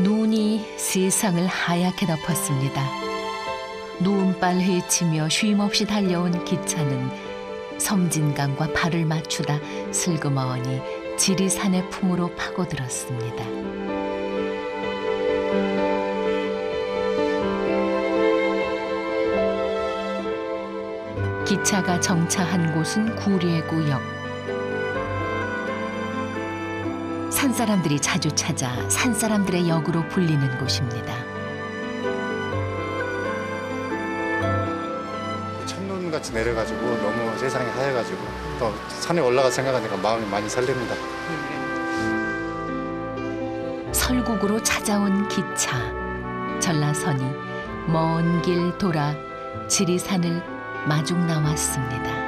눈이 세상을 하얗게 덮었습니다. 누운발 헤치며 쉼없이 달려온 기차는 섬진강과 발을 맞추다 슬그머니 지리산의 품으로 파고들었습니다. 기차가 정차한 곳은 구례구역. 산사람들이 자주 찾아 산사람들의 역으로 불리는 곳입니다. 첫눈같이 내려가지고 너무 세상이 하얘가지고 또 산에 올라가 생각하니까 마음이 많이 설렙니다. 설국으로 찾아온 기차. 전라선이 먼 길 돌아 지리산을 마중 나왔습니다.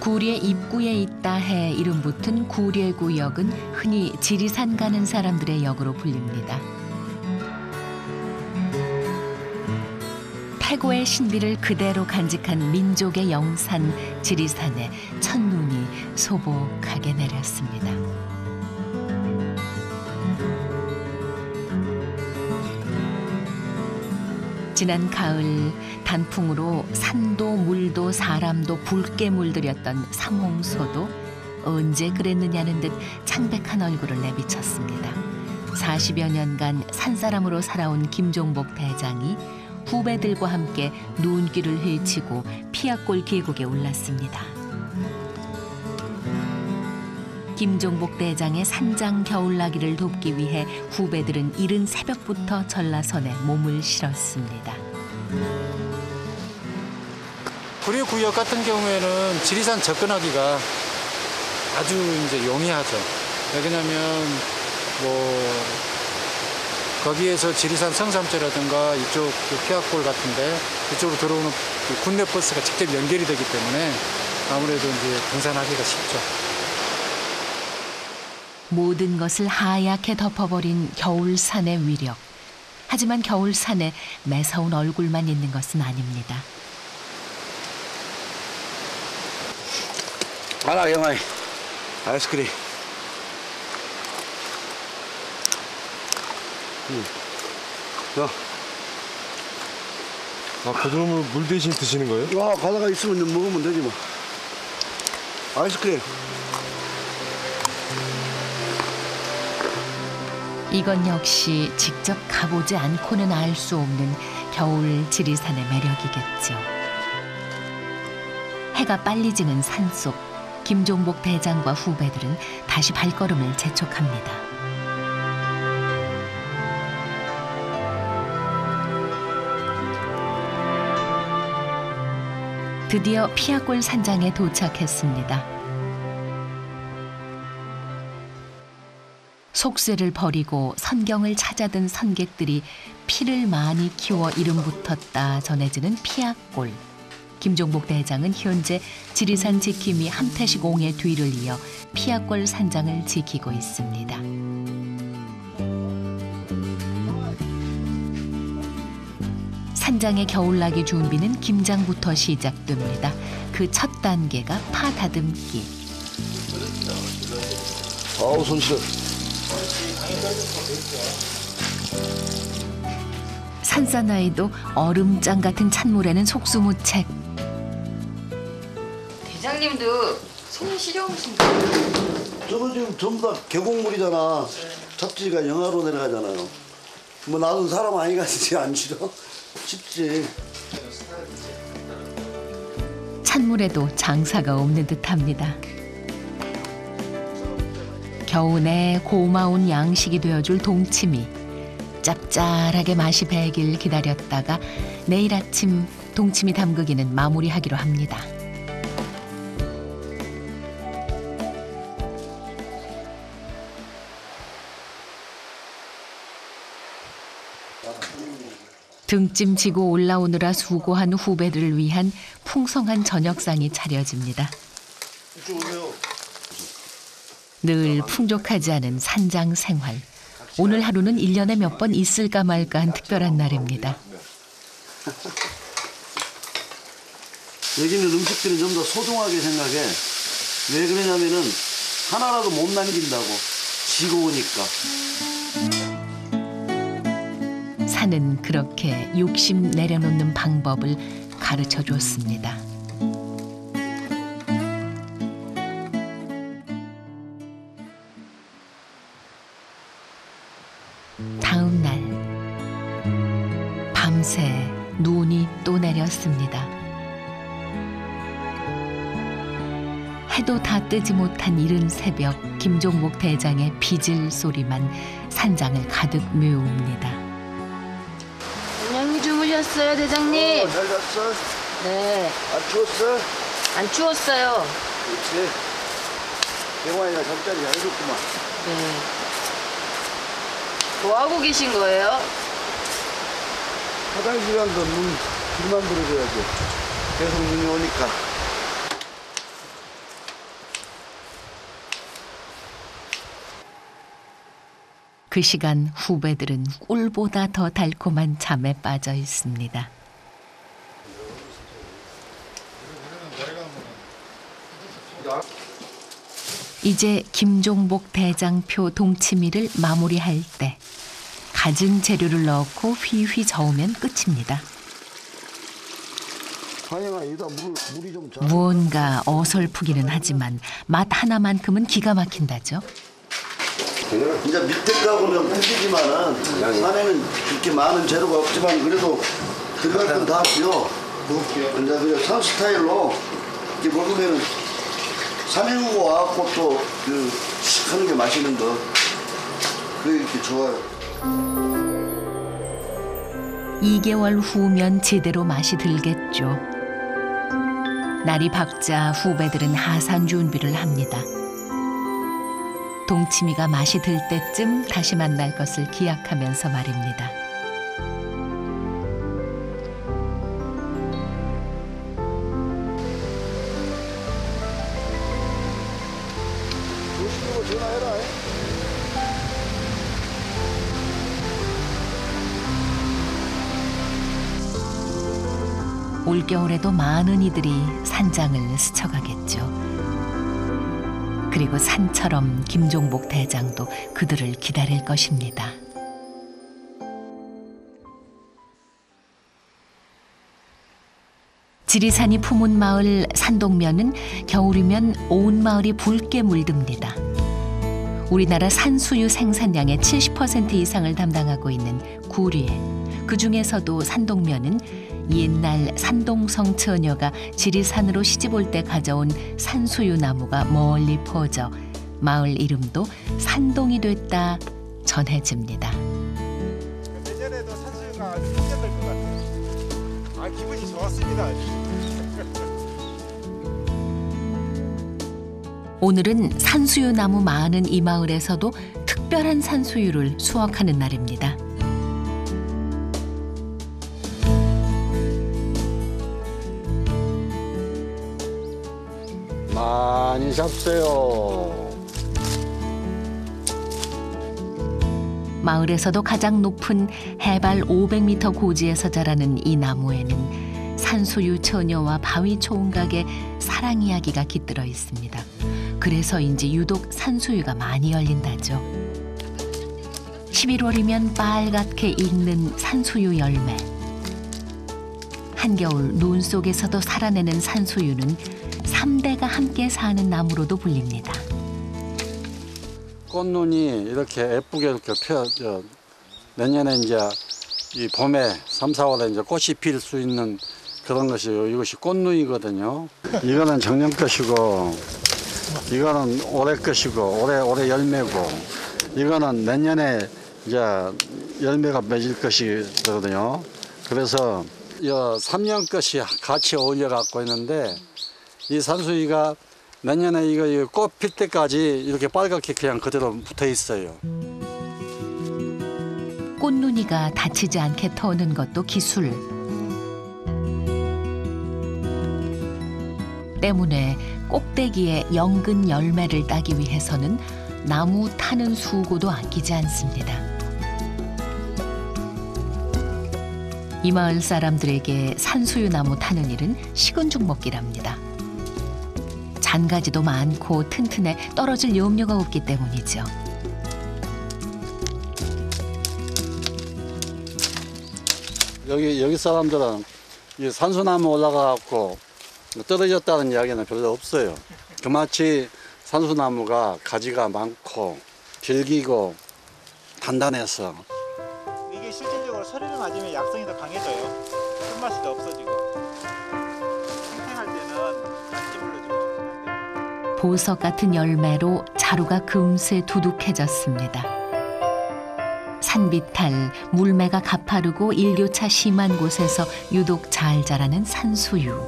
구례 입구에 있다 해 이름 붙은 구례구역은 흔히 지리산 가는 사람들의 역으로 불립니다. 태고의 신비를 그대로 간직한 민족의 영산 지리산에 첫눈이 소복하게 내렸습니다. 지난 가을 단풍으로 산도 물도 사람도 붉게 물들였던 삼홍소도 언제 그랬느냐는 듯 창백한 얼굴을 내비쳤습니다. 40여 년간 산사람으로 살아온 김종복 대장이 후배들과 함께 눈길을 헤치고 피악골 계곡에 올랐습니다. 김종복 대장의 산장 겨울나기를 돕기 위해 후배들은 이른 새벽부터 전라선에 몸을 실었습니다. 구례구역 같은 경우에는 지리산 접근하기가 아주 이제 용이하죠. 왜냐하면 거기에서 지리산 성삼철이라든가 이쪽 피악골 같은데 이쪽으로 들어오는 국내 버스가 직접 연결이 되기 때문에 아무래도 이제 등산하기가 쉽죠. 모든 것을 하얗게 덮어버린 겨울산의 위력. 하지만 겨울산에 매서운 얼굴만 있는 것은 아닙니다. 알아, 영아이. 아이스크림. 자. 그놈을 물 대신 드시는 거예요? 바다가 있으면 좀 먹으면 되지 뭐. 아이스크림. 이건 역시 직접 가보지 않고는 알 수 없는 겨울 지리산의 매력이겠죠. 해가 빨리 지는 산속, 김종복 대장과 후배들은 다시 발걸음을 재촉합니다. 드디어 피악골 산장에 도착했습니다. 속세를 버리고 선경을 찾아든 선객들이 피를 많이 키워 이름 붙었다 전해지는 피악골. 김종복 대장은 현재 지리산 지킴이 함태식 옹의 뒤를 이어 피악골 산장을 지키고 있습니다. 산장의 겨울나기 준비는 김장부터 시작됩니다. 그 첫 단계가 파 다듬기. 아우, 손 시려. 산사나이도 얼음장 같은 찬물에는 속수무책. 대장님도 손이 시려우신가? 저거 지금 전부 다 계곡물이잖아. 찹지가 영하로 내려가잖아요. 뭐 나도 사람 아니가지 안 싫어? 쉽지. 찬물에도 장사가 없는 듯합니다. 겨우내 고마운 양식이 되어줄 동치미. 짭짤하게 맛이 배길 기다렸다가 내일 아침 동치미 담그기는 마무리하기로 합니다. 등짐 지고 올라오느라 수고한 후배들을 위한 풍성한 저녁상이 차려집니다. 늘 풍족하지 않은 산장 생활. 오늘 하루는 1년에 몇 번 있을까 말까한 특별한 날입니다. 여기는 음식들은 좀 더 소중하게 생각해. 왜 그러냐면은 하나라도 못 남긴다고. 지고우니까. 산은 그렇게 욕심 내려놓는 방법을 가르쳐 줬습니다. 다음 날 밤새 눈이 또 내렸습니다. 해도 다 뜨지 못한 이른 새벽 김종복 대장의 비질 소리만 산장을 가득 메웁니다. 안녕히 주무셨어요, 대장님? 잘 잤어? 네. 안 추웠어? 안 추웠어요. 그렇지. 대화이가 잠자리 잘 해줬구만. 네. 뭐 하고 계신 거예요? 화장실 간 거 문 불만 들어줘야지. 계속 눈이 오니까. 그 시간 후배들은 꿀보다 더 달콤한 잠에 빠져 있습니다. 이제 김종복 대장표 동치미를 마무리할 때 갖은 재료를 넣고 휘휘 저으면 끝입니다. 하영아, 여기다 물이 좀 자. 무언가 어설프기는 하지만 맛 하나만큼은 기가 막힌다죠. 이제 밑에 가고는 틀리지만은 산에는 그렇게 많은 재료가 없지만 그래도 들어갈 건 다 쓰여. 이제 그냥 산 스타일로 이렇게 먹으면은 산에 오고 와갖고 또 그 하는 게 맛있는 거. 그게 이렇게 좋아요. 2개월 후면 제대로 맛이 들겠죠. 날이 밝자 후배들은 하산 준비를 합니다. 동치미가 맛이 들 때쯤 다시 만날 것을 기약하면서 말입니다. 조심히고 전화해라. 올겨울에도 많은 이들이 산장을 스쳐가겠죠. 그리고 산처럼 김종복 대장도 그들을 기다릴 것입니다. 지리산이 품은 마을 산동면은 겨울이면 온 마을이 붉게 물듭니다. 우리나라 산수유 생산량의 70% 이상을 담당하고 있는 구례. 그 중에서도 산동면은 옛날 산동성 처녀가 지리산으로 시집올 때 가져온 산수유 나무가 멀리 퍼져 마을 이름도 산동이 됐다 전해집니다. 내년에도 산수유가 아주 풍년될 것 같아요. 아, 기분이 좋았습니다. 오늘은 산수유 나무 많은 이 마을에서도 특별한 산수유를 수확하는 날입니다. 많이 잡세요. 마을에서도 가장 높은 해발 500m 고지에서 자라는 이 나무에는 산수유 처녀와 바위 총각의 사랑 이야기가 깃들어 있습니다. 그래서인지 유독 산수유가 많이 열린다죠. 11월이면 빨갛게 익는 산수유 열매. 한겨울 눈 속에서도 살아내는 산수유는 3대가 함께 사는 나무로도 불립니다. 꽃눈이 이렇게 예쁘게 이렇게 내년에 이제 이 봄에 3, 4월에 이제 꽃이 필 수 있는 그런 것이 이것이 꽃눈이거든요. 이거는 작년 것이고, 이거는 올해 것이고, 올해 열매고, 이거는 내년에 이제 열매가 맺을 것이거든요. 그래서 이 3년 것이 같이 어울려 갖고 있는데, 이 산수유가 내년에 이거 꽃 필 때까지 이렇게 빨갛게 그냥 그대로 붙어 있어요. 꽃눈이가 다치지 않게 터는 것도 기술. 때문에 꼭대기에 연근 열매를 따기 위해서는 나무 타는 수고도 아끼지 않습니다. 이 마을 사람들에게 산수유 나무 타는 일은 식은 죽 먹기랍니다. 잔가지도 많고 튼튼해 떨어질 염려가 없기 때문이죠. 여기 사람들은 이 산수나무 올라가갖고 떨어졌다는 이야기는 별로 없어요. 그마치 산수나무가 가지가 많고 질기고 단단해서 이게 실질적으로 서리를 맞으면 약성이 더 강해져요. 끝맛이 더 없어지고. 생생할 때는 단지물로 지고 싶은데. 보석 같은 열매로 자루가 금세 두둑해졌습니다. 산비탈, 물매가 가파르고 일교차 심한 곳에서 유독 잘 자라는 산수유.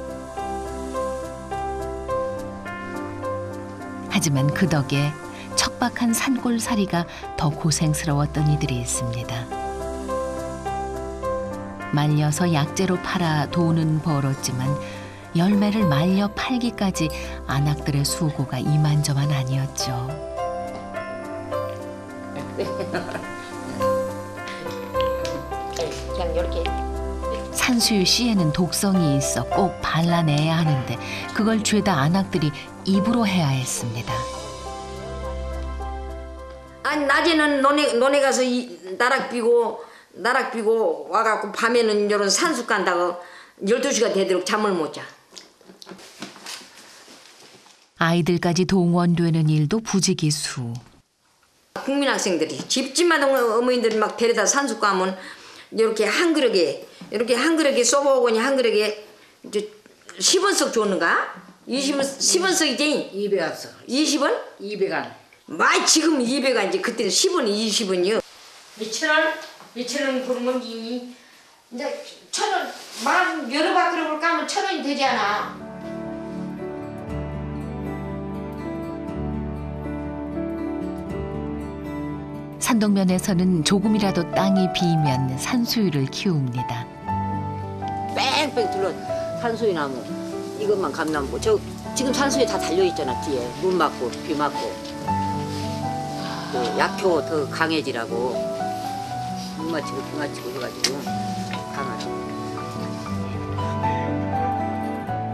하지만 그 덕에 척박한 산골살이가 더 고생스러웠던 이들이 있습니다. 말려서 약재로 팔아 돈은 벌었지만 열매를 말려 팔기까지 안악들의 수고가 이만저만 아니었죠. 그냥 이렇게. 산수유 씨에는 독성이 있어 꼭 발라내야 하는데 그걸 죄다 안악들이 입으로 해야 했습니다. 아니 낮에는 논에 가서 나락 비고 와갖고 밤에는 이런 산수 간다고 12시가 되도록 잠을 못 자. 아이들까지 동원되는 일도 부지기수. 국민학생들이 집집마다 어머니들이 막 데려다 산수 가면 이렇게 한 그릇에 쏘보고니 한 그릇에 이제 10원씩 줬는가? 10원씩이지? 200원씩. 20원? 200원. 마이 지금 200원이지 그때는 10원이 20원이요. 2,000원 그러면 이제 1,000원 만 여러 밥그릇을 까면 1,000원이 되지 않아. 산동면에서는 조금이라도 땅이 비면 산수유를 키웁니다. 뺑뺑 둘러 산수유 나무 이것만 감나무 저 지금 산수유 다 달려있잖아 뒤에 눈 맞고 비 맞고 또 약효 더 강해지라고 눈 맞히고 비 맞히고 해가지고 강하라고.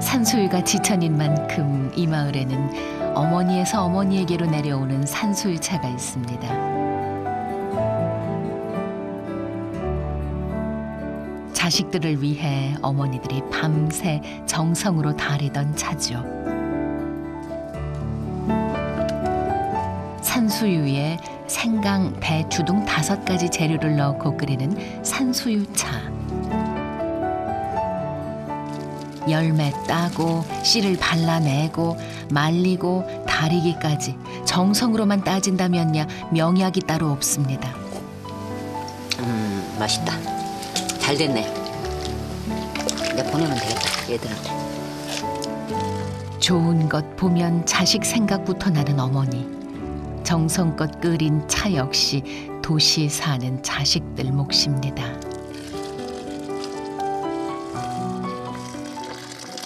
산수유가 지천인 만큼 이 마을에는 어머니에서 어머니에게로 내려오는 산수유차가 있습니다. 자식들을 위해 어머니들이 밤새 정성으로 다리던 차죠. 산수유에 생강, 배추 등 5가지 재료를 넣고 끓이는 산수유차. 열매 따고 씨를 발라내고 말리고 다리기까지 정성으로만 따진다면야 명약이 따로 없습니다. 맛있다. 잘 됐네. 이제 보내면 되겠다 얘들한테. 좋은 것 보면 자식 생각부터 나는 어머니. 정성껏 끓인 차 역시 도시에 사는 자식들 몫입니다.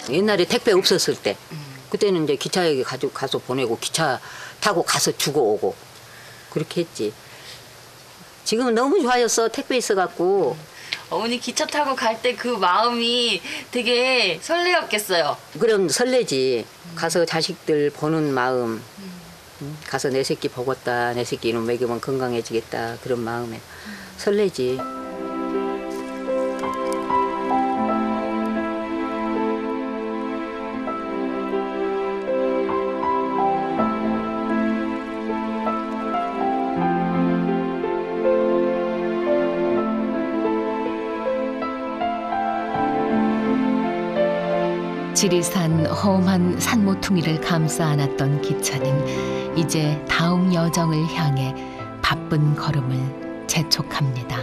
옛날에 택배 없었을 때 그때는 이제 기차역에 가서 보내고 기차 타고 가서 주고 오고 그렇게 했지. 지금은 너무 좋아졌어. 택배 있어갖고. 어머니 기차 타고 갈 때 그 마음이 되게 설레었겠어요. 그럼 설레지. 가서 자식들 보는 마음. 가서 내 새끼 보겠다. 내 새끼 이놈 먹이면 건강해지겠다. 그런 마음에 설레지. 지리산 험한 산모퉁이를 감싸 안았던 기차는 이제 다음 여정을 향해 바쁜 걸음을 재촉합니다.